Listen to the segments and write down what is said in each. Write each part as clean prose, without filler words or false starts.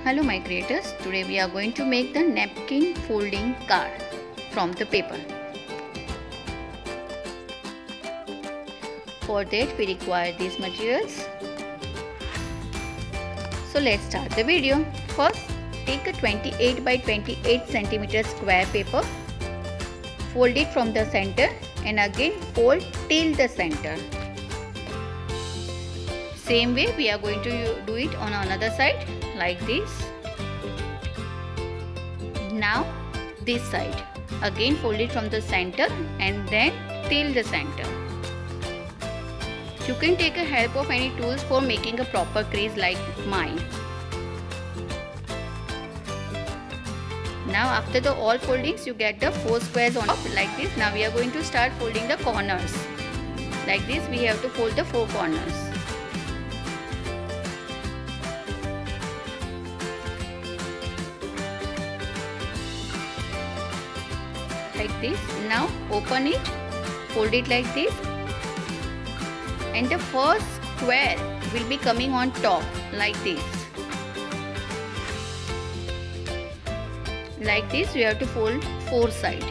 Hello my creators, today we are going to make the napkin folding card from the paper. For that we require these materials. So let's start the video. First, take a 28 by 28 cm square paper, fold it from the center and again fold till the center. Same way we are going to do it on another side like this. Now this side, again fold it from the center and then till the center. You can take a help of any tools for making a proper crease like mine. Now after the all foldings you get the 4 squares on top like this. Now we are going to start folding the corners. Like this we have to fold the 4 corners. Like this. Now open it, fold it like this, and the first square will be coming on top like this. Like this you have to fold 4 sides.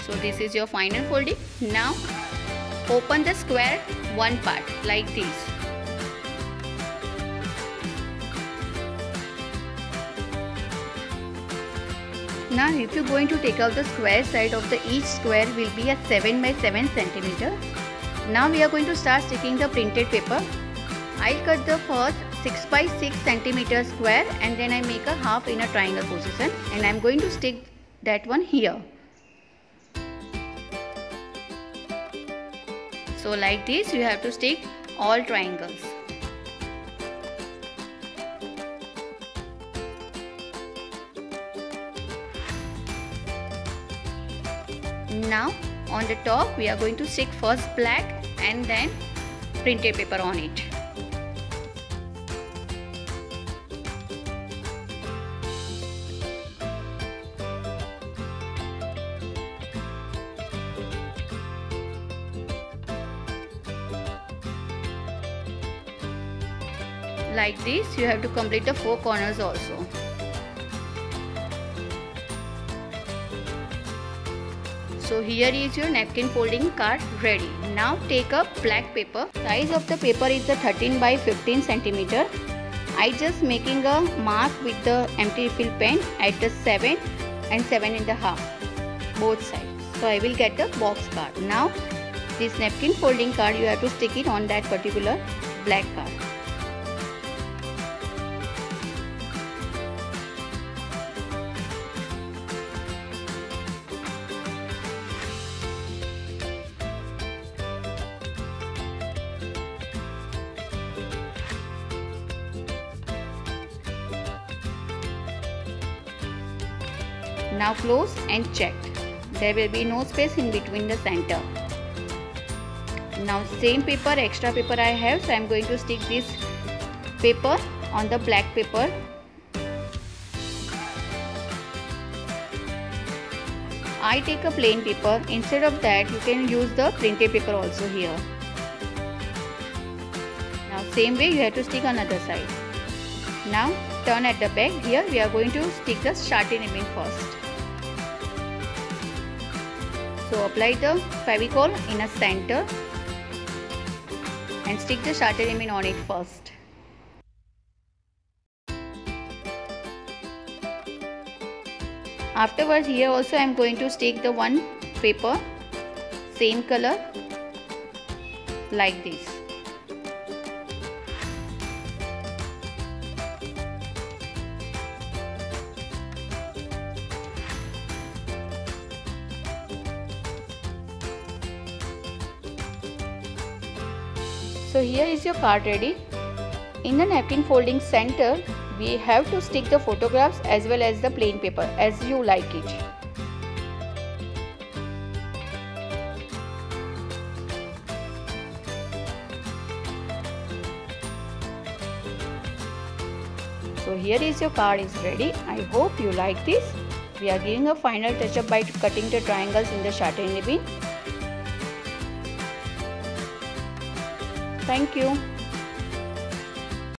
So this is your final folding. Now open the square one part like this. Now if you are going to take out the square side of the each square will be a 7 by 7 cm. Now we are going to start sticking the printed paper. I'll cut the first 6 by 6 cm square and then I make a half in a triangle position and I am going to stick that one here. So like this you have to stick all triangles. Now on the top we are going to stick first black and then printed paper on it. Like this you have to complete the 4 corners also. So here is your napkin folding card ready. Now take a black paper. Size of the paper is the 13 by 15 cm. I just making a mark with the empty refill pen at the 7 and 7.5 both sides. So I will get the box card. Now this napkin folding card you have to stick it on that particular black card. Now close and check. There will be no space in between the center. Now same paper, extra paper I have, so I am going to stick this paper on the black paper. I take a plain paper. Instead of that you can use the printed paper also here. Now same way you have to stick another side. Now turn at the back. Here we are going to stick the starting ribbon first. So apply the Fevicol in a center and stick the starter ribbon on it first. Afterwards here also I am going to stick the one paper, same color like this. So here is your card ready. In the napkin folding center, we have to stick the photographs as well as the plain paper as you like it. So here is your card is ready. I hope you like this. We are giving a final touch up by cutting the triangles in the satin ribbon. Thank you.